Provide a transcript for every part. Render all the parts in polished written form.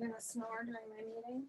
gonna snore during my meeting?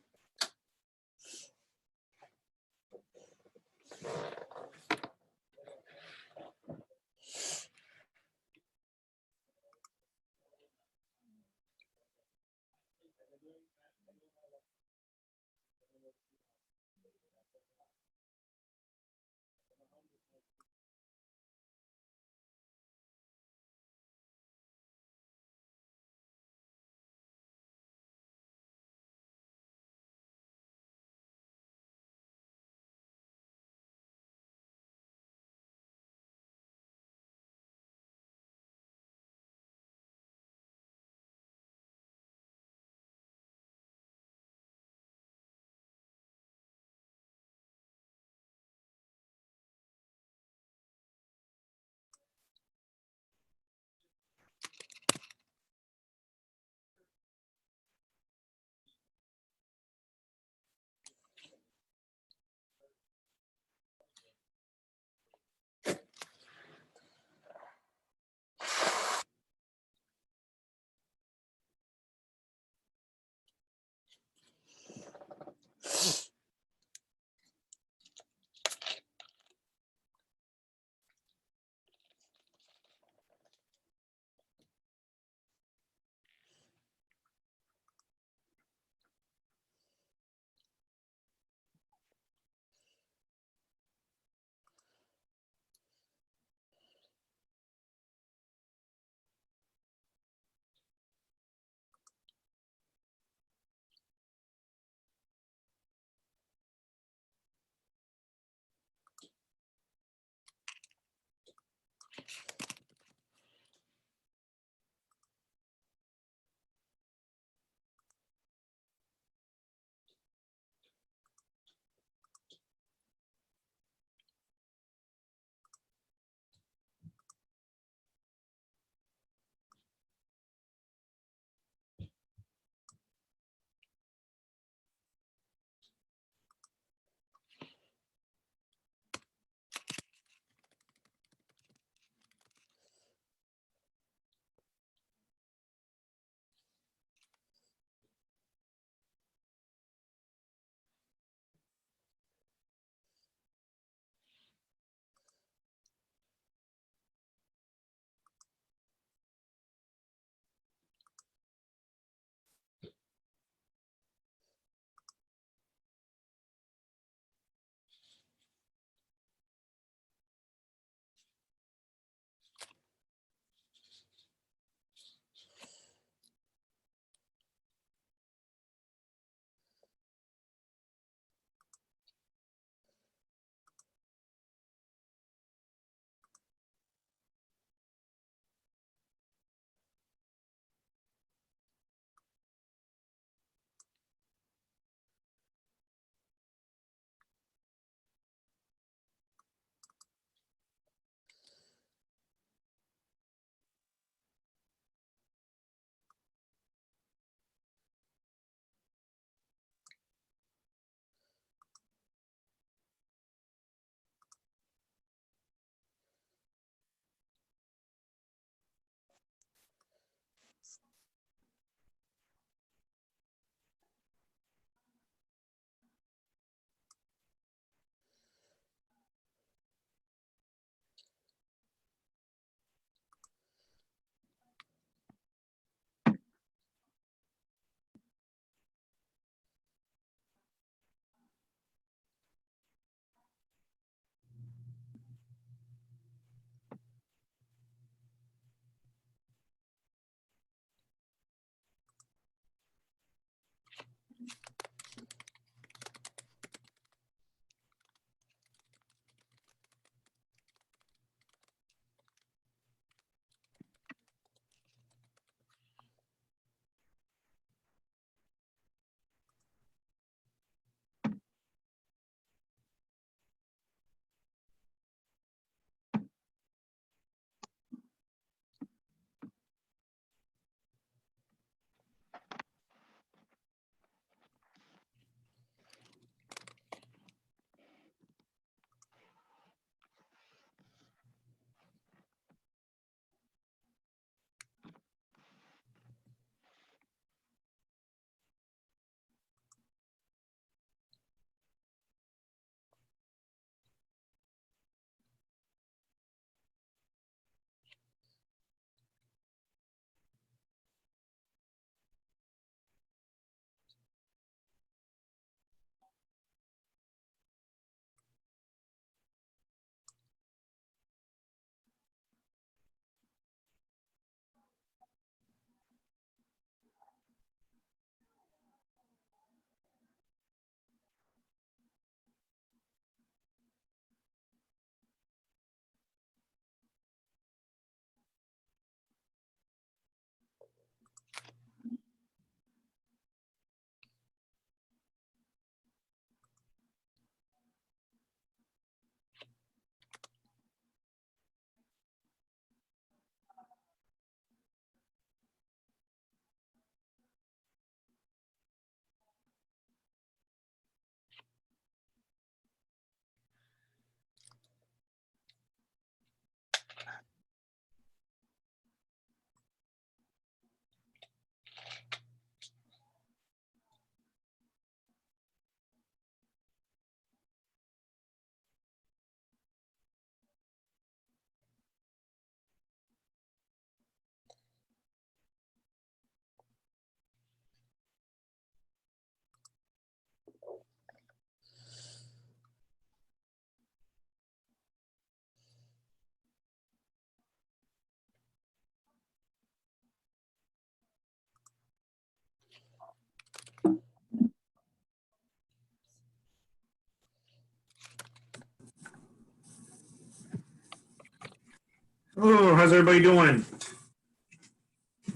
Oh, how's everybody doing?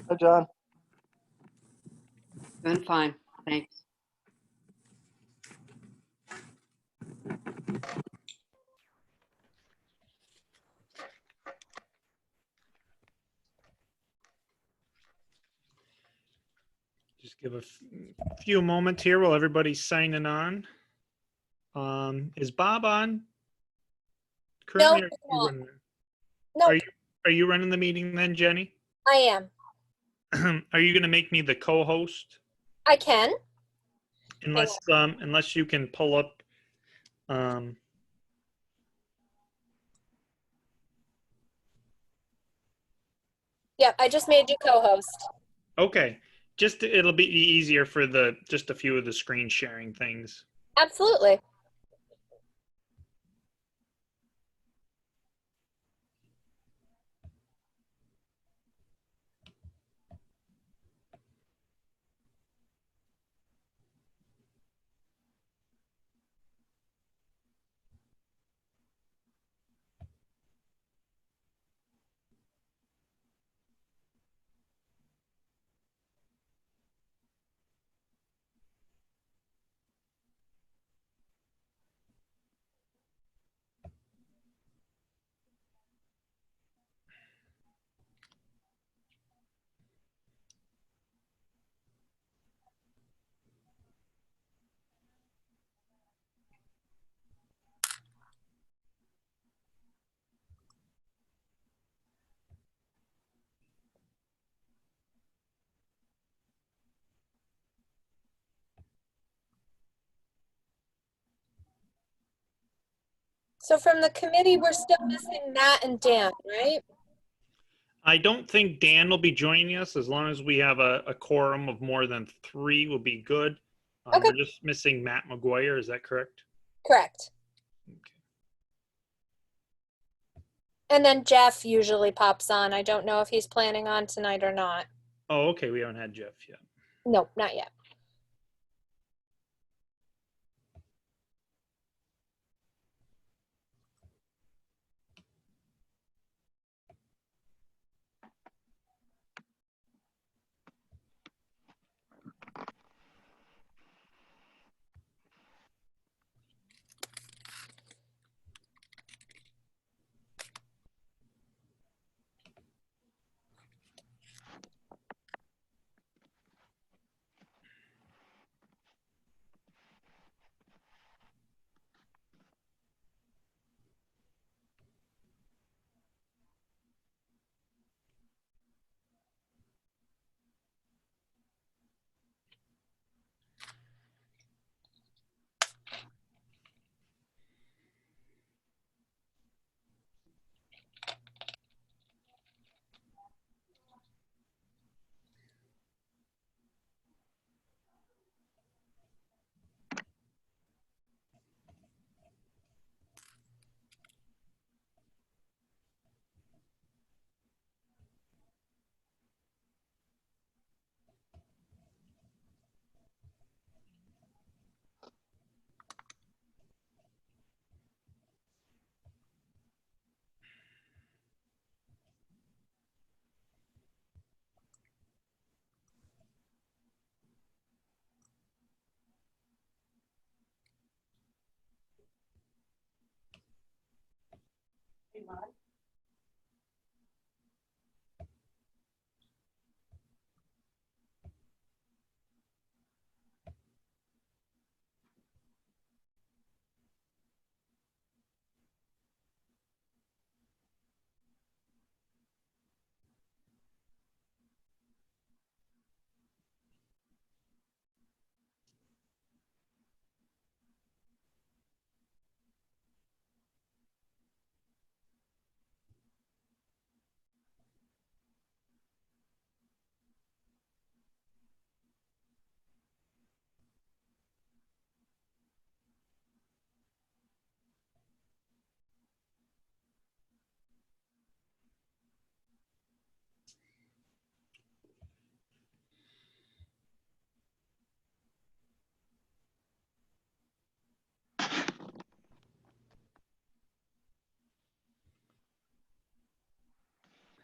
Hi, John. Doing fine, thanks. Just give a few moments here while everybody's signing on. Is Bob on? Currently, No, or he's are you not. running it? No, Are you running the meeting then, Jenny? I am. Are you going to make me the co-host? I can. Unless you can pull up. Yep, I just made you co-host. Okay, it'll be easier for just a few of the screen sharing things. Absolutely. So from the committee, we're still missing Matt and Dan, right? I don't think Dan will be joining us as long as we have a quorum of more than 3 will be good. Okay. We're just missing Matt McGuire. Is that correct? Correct. Okay. And then Jeff usually pops on. I don't know if he's planning on tonight or not. Oh, okay. We haven't had Jeff yet. Nope, not yet.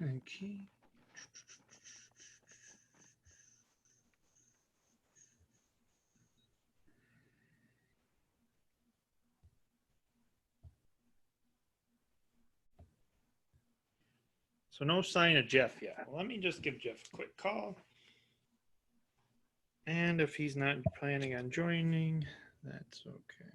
Okay. So no sign of Jeff yet. Let me just give Jeff a quick call. And if he's not planning on joining, that's okay.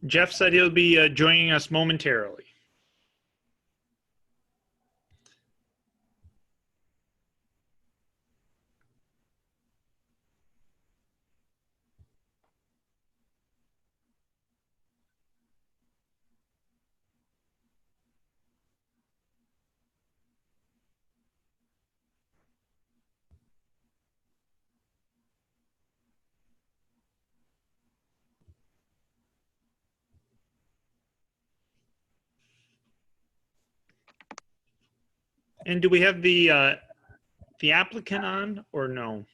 Jeff said he'll be joining us momentarily. And do we have the applicant on or no?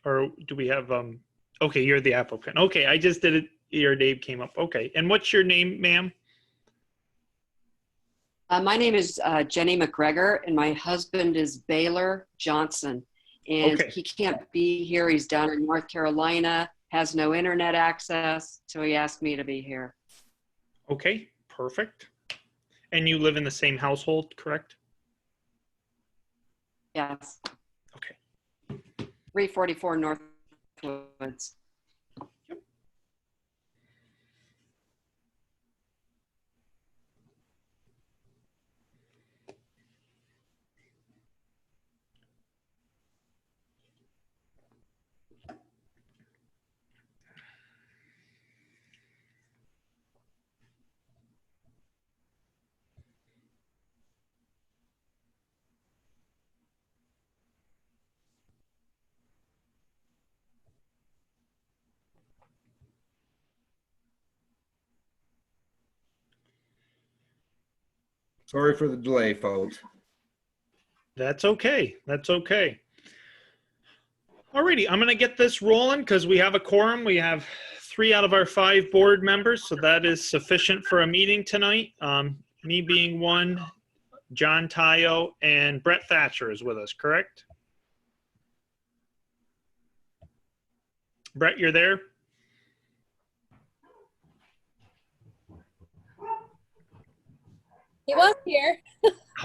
Or do we have okay, you're the applicant. Okay, I just did it. Your name came up. Okay. And what's your name, ma'am? My name is Jenny McGregor, and my husband is Baylor Johnson. And Okay. he can't be here. He's down in North Carolina, has no internet access, so he asked me to be here. Okay, perfect. And you live in the same household, correct? Yes, Okay. 344 Northwoods. Sorry for the delay, folks. That's okay. That's okay. Alrighty, I'm going to get this rolling because we have a quorum. We have 3 out of our 5 board members, so that is sufficient for a meeting tonight. Me being one, John Tayo, and Brett Thatcher is with us, correct? Brett, you're there? He was here.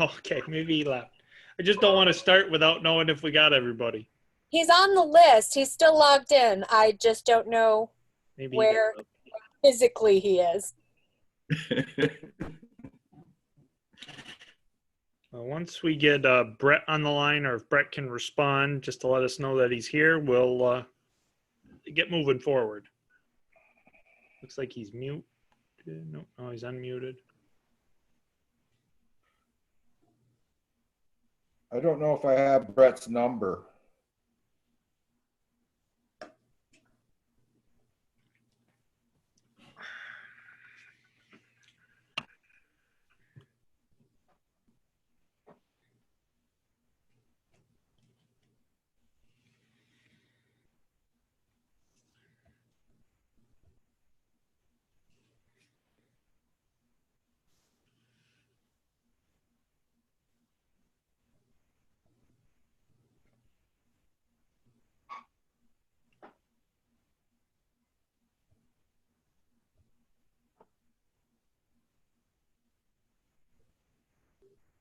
Okay, maybe he left. I just don't want to start without knowing if we got everybody. He's on the list. He's still logged in. I just don't know Maybe where physically he is. once we get Brett on the line, or if Brett can respond just to let us know that he's here, we'll get moving forward. Looks like he's mute. No, oh, he's unmuted. I don't know if I have Brett's number.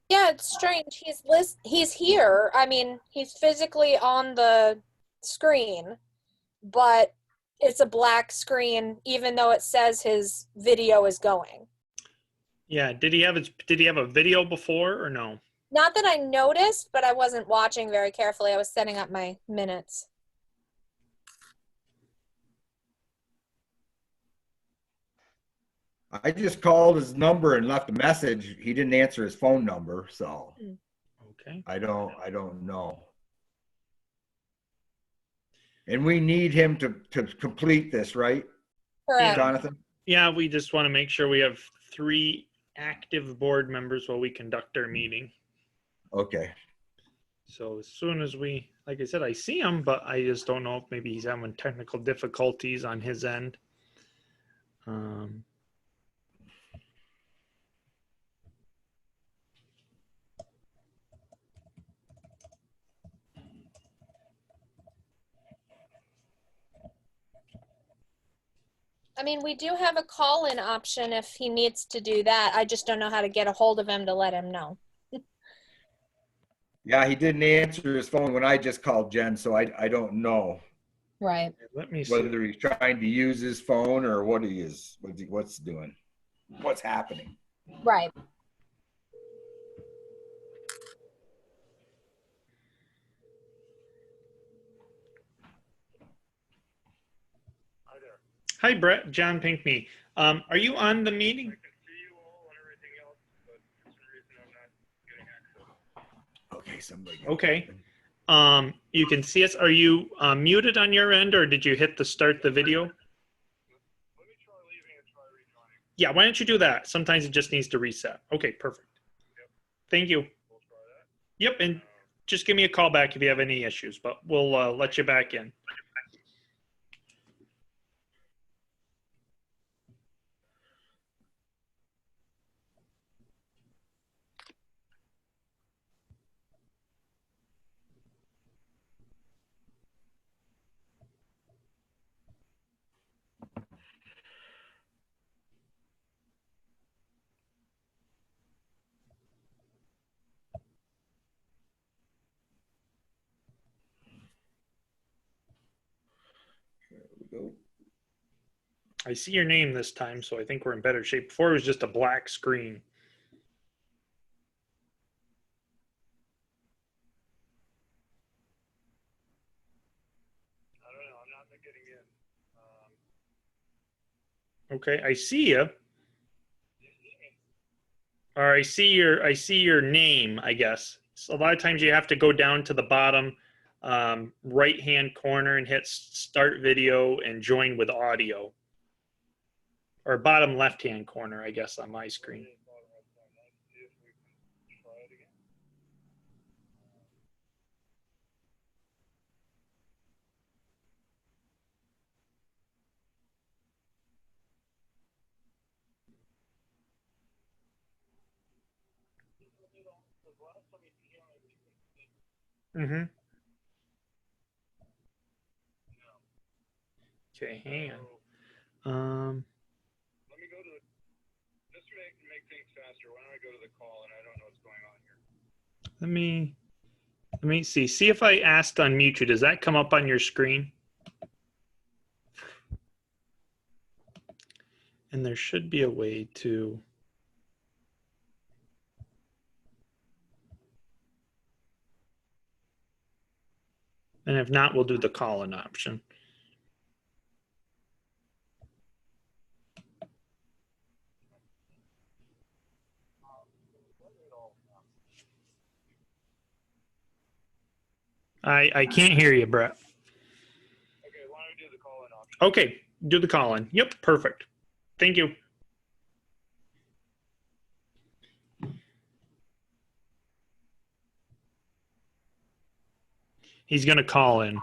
Yeah, it's strange. He's here. I mean, he's physically on the screen, but it's a black screen even though it says his video is going. Yeah, did he have a video before or no? Not that I noticed, but I wasn't watching very carefully. I was setting up my minutes. I just called his number and left a message. He didn't answer his phone number, so Okay. I don't know. And we need him to complete this, right, Correct. Jonathan? Yeah, we just want to make sure we have 3 active board members while we conduct our meeting. Okay. So as soon as we, like I said, I see him, but I just don't know if maybe he's having technical difficulties on his end. I mean, we do have a call-in option if he needs to do that. I just don't know how to get a hold of him to let him know. Yeah, he didn't answer his phone when I just called Jen, so I don't know Right. Let me see. whether he's trying to use his phone or what he is, what's doing, what's happening. Right. Hi, Brett. John Pinkney. Are you on the meeting? Okay, somebody. Okay. You can see us. Are you muted on your end, or did you hit the start the video? Yeah, why don't you do that? Sometimes it just needs to reset. Okay, perfect. Thank you. Yep, and just give me a call back if you have any issues, but we'll let you back in. I see your name this time, so I think we're in better shape. Before it was just a black screen. I don't know. I'm not getting in. Okay, I see you. Or I see your name, I guess. So a lot of times you have to go down to the bottom right-hand corner and hit start video and join with audio. Or bottom left-hand corner, I guess, on my screen. Mm-hmm. Okay, hang on. Let me go to just to make things faster. Why don't I go to the call and I don't know what's going on here. Let me see. See if I asked unmute you. Does that come up on your screen? And there should be a way to. And if not, we'll do the call-in option. I can't hear you, Brett. Okay, why don't we do the call-in option? Okay, do the call-in. Yep, perfect. Thank you. He's going to call in.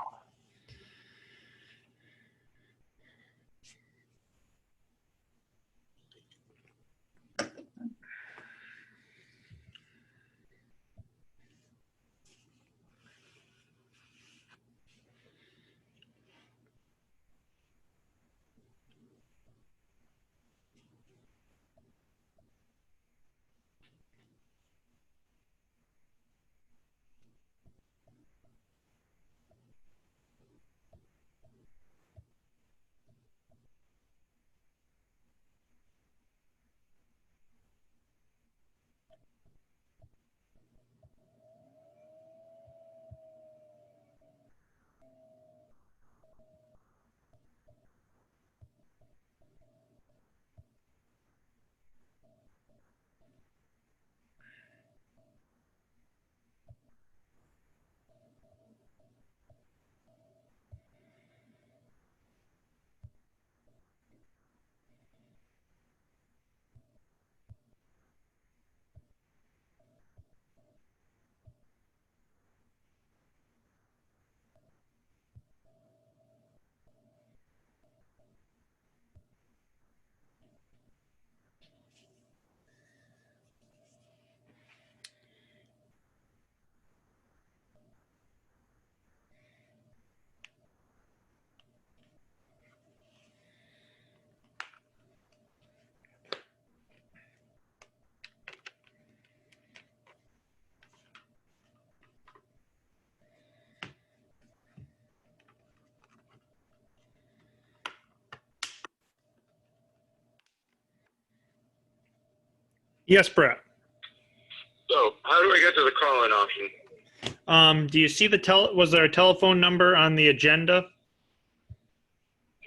Yes, Brett. So, how do I get to the call-in option? Do you see was there a telephone number on the agenda?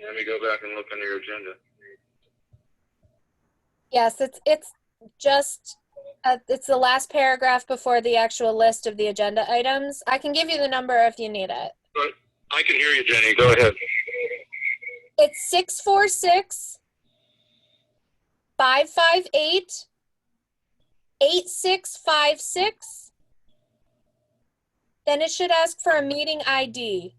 Let me go back and look under your agenda. Yes, it's just it's the last paragraph before the actual list of the agenda items. I can give you the number if you need it. But I can hear you, Jenny. Go ahead. It's 646 558 8656. Then it should ask for a meeting ID.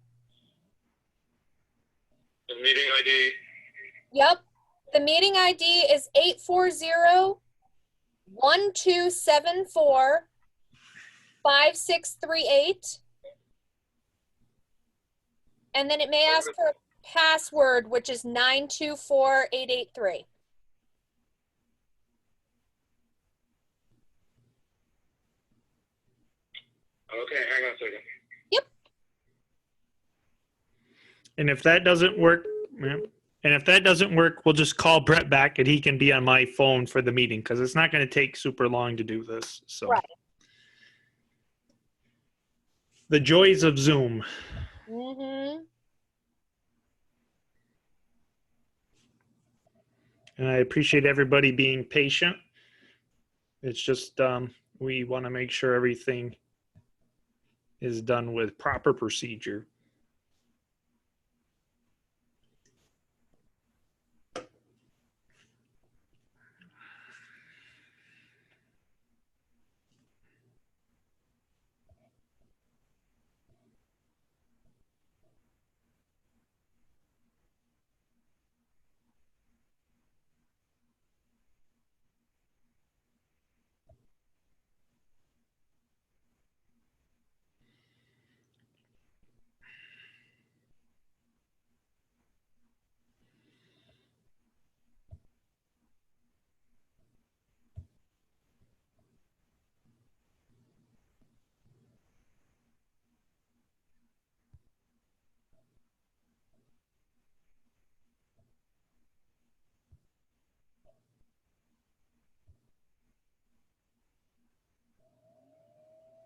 The meeting ID. Yep. The meeting ID is 840-1274-5638. And then it may ask for a password, which is 924883. Okay, hang on a second. And if that doesn't work, we'll just call Brett back and he can be on my phone for the meeting because it's not going to take super long to do this. So, Right. The joys of Zoom. Mm-hmm. And I appreciate everybody being patient. It's just we want to make sure everything is done with proper procedure.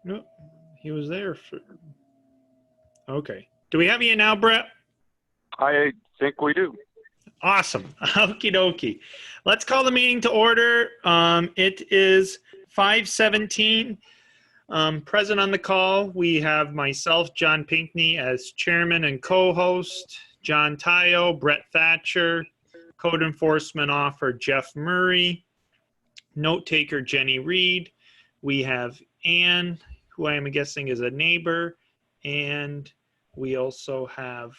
Nope, he was there for. Okay. Do we have you now, Brett? I think we do. Awesome. Okie dokie. Let's call the meeting to order. It is 5:17. Present on the call, we have myself, John Pinkney, as chairman and co-host, John Tayo, Brett Thatcher, code enforcement officer, Jeff Murray, note taker, Jenny Reed. We have Ann, who I am guessing is a neighbor, and we also have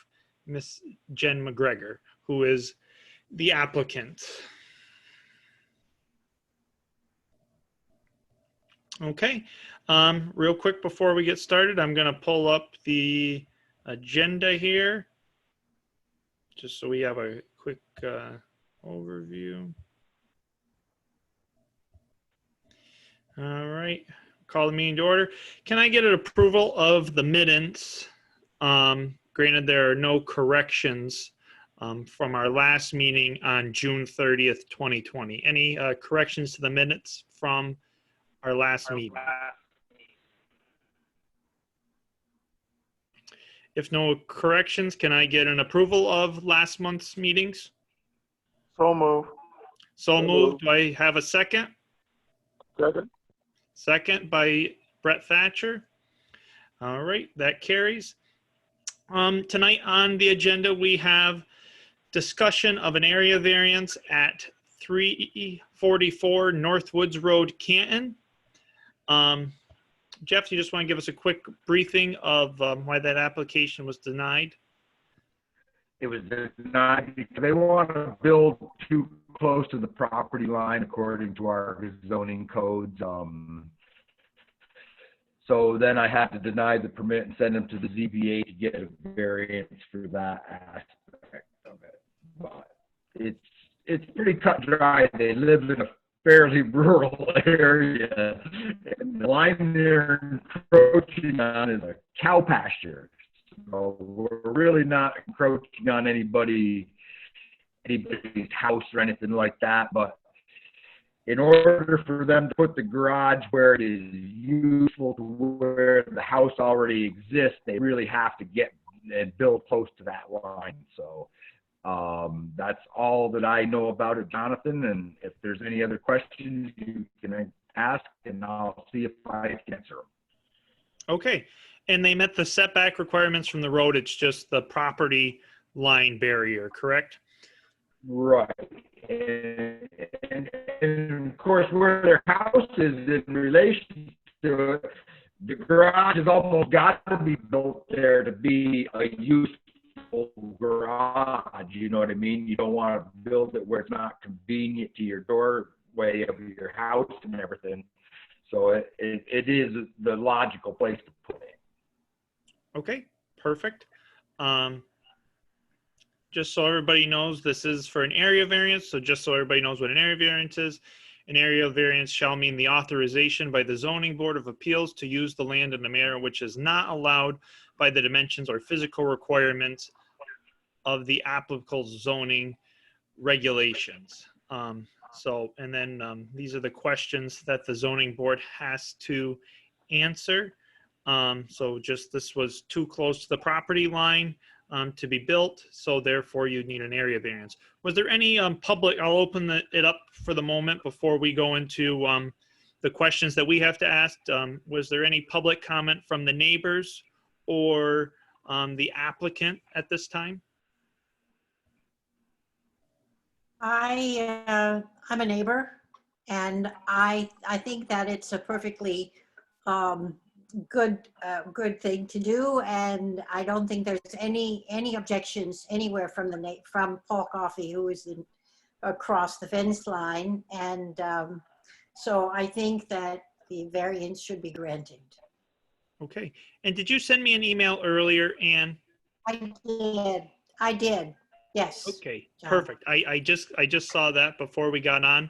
Miss Jen McGregor, who is the applicant. Okay, real quick before we get started, I'm going to pull up the agenda here, just so we have a quick overview. All right, call the meeting to order. Can I get an approval of the minutes? Granted, there are no corrections from our last meeting on June 30th, 2020. Any corrections to the minutes from our last meeting? If no corrections, can I get an approval of last month's meetings? So move. So moved. Do I have a second? Second. Second by Brett Thatcher. All right, that carries. Tonight on the agenda, we have discussion of an area variance at 344 North Woods Road, Canton. Jeff, you just want to give us a quick briefing of why that application was denied? It was denied because they want to build too close to the property line according to our zoning codes. So then I had to deny the permit and send them to the ZBA to get a variance for that aspect of it. But it's pretty cut dry. They live in a fairly rural area, and the line they're encroaching on is a cow pasture. So we're really not encroaching on anybody's house or anything like that, but in order for them to put the garage where it is useful to where the house already exists, they really have to get and build close to that line. So that's all that I know about it, Jonathan. And if there's any other questions, you can ask, and I'll see if I can answer them. Okay. And they met the setback requirements from the road. It's just the property line barrier, correct? Right. And of course, where their house is in relation to it, the garage has almost got to be built there to be a useful garage. You know what I mean? You don't want to build it where it's not convenient to your doorway of your house and everything. So it is the logical place to put it. Okay, perfect. Just so everybody knows, this is for an area variance. So just so everybody knows what an area variance is, an area variance shall mean the authorization by the Zoning Board of Appeals to use the land in a manner which is not allowed by the dimensions or physical requirements of the applicable zoning regulations. And then these are the questions that the zoning board has to answer. So just this was too close to the property line to be built, so therefore you need an area variance. Was there any public, I'll open it up for the moment before we go into the questions that we have to ask. Was there any public comment from the neighbors or the applicant at this time? I'm a neighbor, and I think that it's a perfectly good thing to do, and I don't think there's any objections anywhere from Paul Coffey, who is across the fence line, and so I think that the variance should be granted. Okay. And did you send me an email earlier, Ann? I did. Yes. Okay, John. perfect. I just saw that before we got on.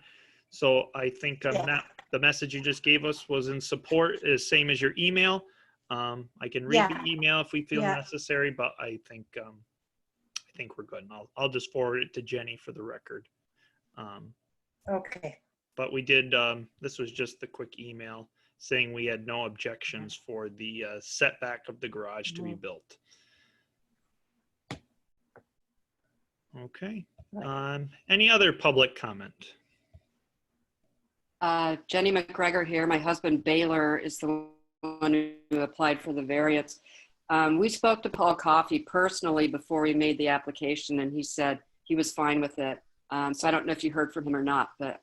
So I think Yeah. the message you just gave us was in support, is same as your email. I can read the email if we feel necessary, but I think we're good. And I'll just forward it to Jenny for the record. Okay. But we did, this was just the quick email saying we had no objections for the setback of the garage to be built. Okay. Any other public comment? Jenny McGregor here. My husband Baylor is the one who applied for the variance. We spoke to Paul Coffey personally before we made the application, and he said he was fine with it. So I don't know if you heard from him or not, but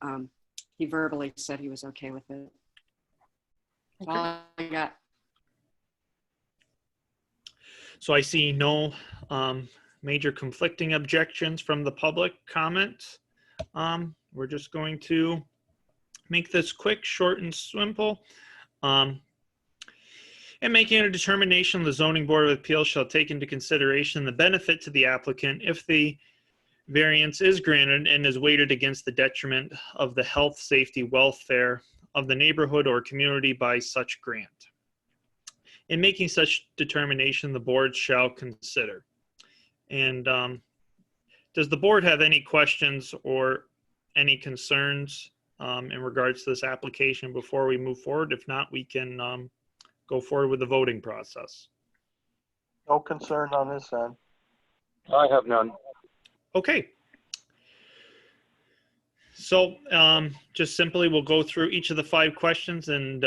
he verbally said he was okay with it. That's all I got. So I see no major conflicting objections from the public comment. We're just going to make this quick, short, and simple. In making a determination, the Zoning Board of Appeals shall take into consideration the benefit to the applicant if the variance is granted and is weighted against the detriment of the health, safety, welfare of the neighborhood or community by such grant. In making such determination, the board shall consider. And does the board have any questions or any concerns in regards to this application before we move forward? If not, we can go forward with the voting process. No concern on this end. I have none. Okay. So just simply, we'll go through each of the 5 questions, and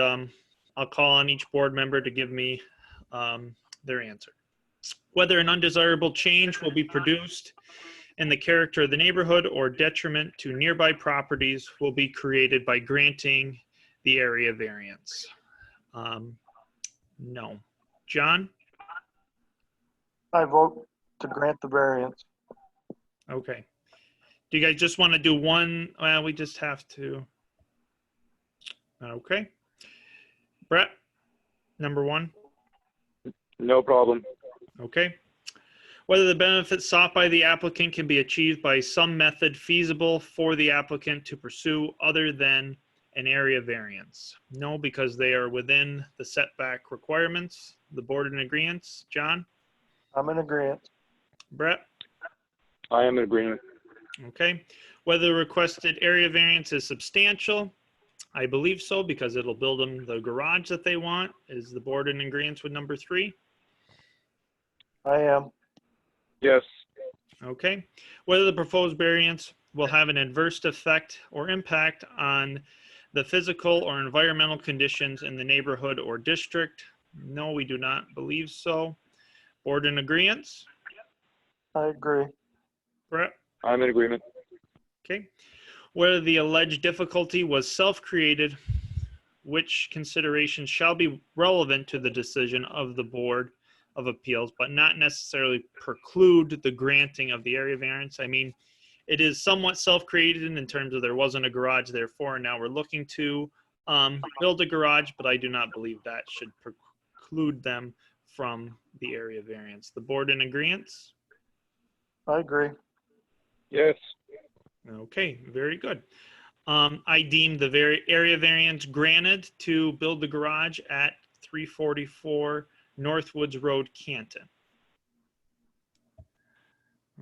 I'll call on each board member to give me their answer. Whether an undesirable change will be produced in the character of the neighborhood or detriment to nearby properties will be created by granting the area variance. No. John? I vote to grant the variance. Okay. Do you guys just want to do one? Well, we just have to. Okay. Brett, number 1. No problem. Okay. Whether the benefits sought by the applicant can be achieved by some method feasible for the applicant to pursue other than an area variance. No, because they are within the setback requirements. The board in agreement. John? I'm in agreement. Brett? I am in agreement. Okay. Whether the requested area variance is substantial, I believe so, because it'll build them the garage that they want. Is the board in agreement with number 3? I am. Yes. Okay. Whether the proposed variance will have an adverse effect or impact on the physical or environmental conditions in the neighborhood or district. No, we do not believe so. Board in agreement? I agree. Brett? I'm in agreement. Okay. Whether the alleged difficulty was self-created, which considerations shall be relevant to the decision of the Board of Appeals, but not necessarily preclude the granting of the area variance. I mean, it is somewhat self-created in terms of there wasn't a garage therefore, and now we're looking to build a garage, but I do not believe that should preclude them from the area variance. The board in agreement? I agree. Yes. Okay, very good. I deem the area variance granted to build the garage at 344 Northwoods Road, Canton.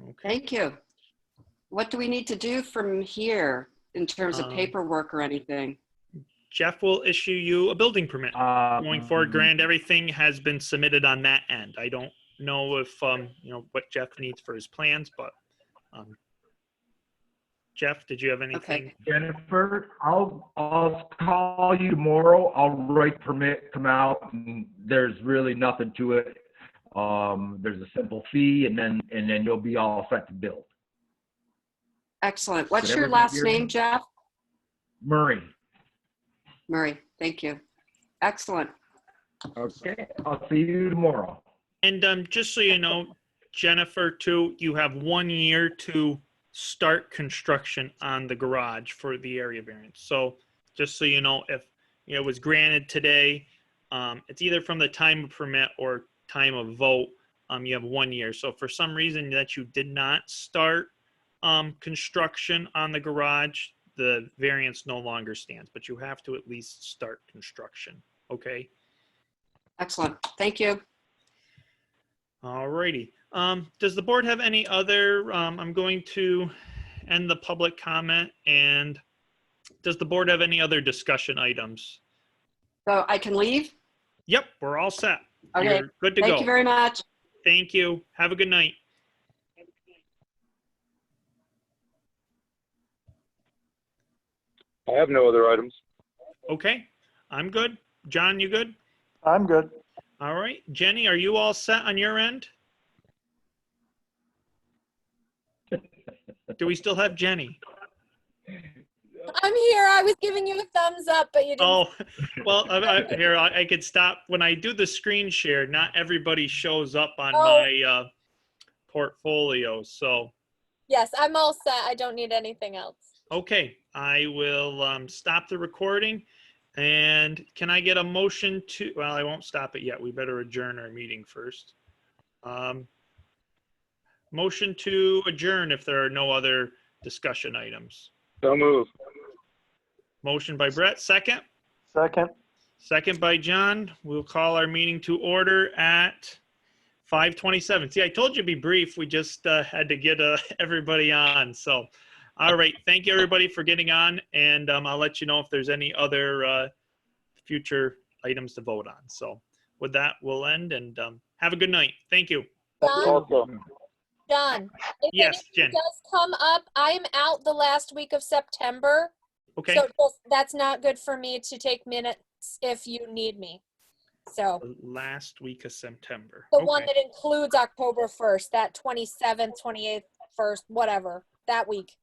Okay. Thank you. What do we need to do from here in terms of paperwork or anything? Jeff will issue you a building permit. Going forward, Grant, everything has been submitted on that end. I don't know if, you know, what Jeff needs for his plans, but Jeff, did you have anything? Okay. Jennifer, I'll call you tomorrow. I'll write permit, come out, and there's really nothing to it. There's a simple fee, and then you'll be all set to build. Excellent. What's Whatever your last your- name, Jeff? Murray. Murray. Thank you. Excellent. Okay, I'll see you tomorrow. And just so you know, Jennifer, too, you have 1 year to start construction on the garage for the area variance. So just so you know, if it was granted today, it's either from the time of permit or time of vote. You have 1 year. So for some reason that you did not start construction on the garage, the variance no longer stands, but you have to at least start construction. Okay. Excellent. Thank you. All righty. Does the board have any other, I'm going to end the public comment, and does the board have any other discussion items? So I can leave? Yep, we're all set. Okay. You're good to go. Thank you very much. Thank you. Have a good night. I have no other items. Okay, I'm good. John, you good? I'm good. All right. Jenny, are you all set on your end? Do we still have Jenny? I'm here. I was giving you a thumbs up, but you didn't. Oh, well, here, I could stop. When I do the screen share, not everybody shows up on my portfolio. So, Yes, I'm all set. I don't need anything else. okay, I will stop the recording. And can I get a motion to, well, I won't stop it yet. We better adjourn our meeting first. Motion to adjourn if there are no other discussion items. So move. Motion by Brett, second. Second. Second by John. We'll call our meeting to order at 5:27. See, I told you to be brief. We just had to get everybody on. So, all right. Thank you, everybody, for getting on. And I'll let you know if there's any other future items to vote on. So with that, we'll end and have a good night. Thank you. Done. If Yes, anything Jen. does come up, I'm out the last week of September. Okay. So that's not good for me to take minutes if you need me. So The last week of September. the one Okay. that includes October 1st, that 27th, 28th, 1st, whatever, that week.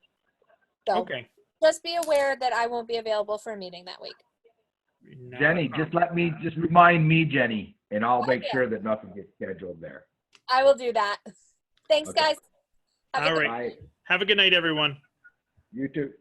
So Okay. just be aware that I won't be available for a meeting that week. Not a Jenny, problem. just remind me, Jenny, and I'll make Okay. sure that nothing gets scheduled there. I will do that. Thanks, Okay. guys. Have a All good right. Bye. Have a good night, everyone. You too.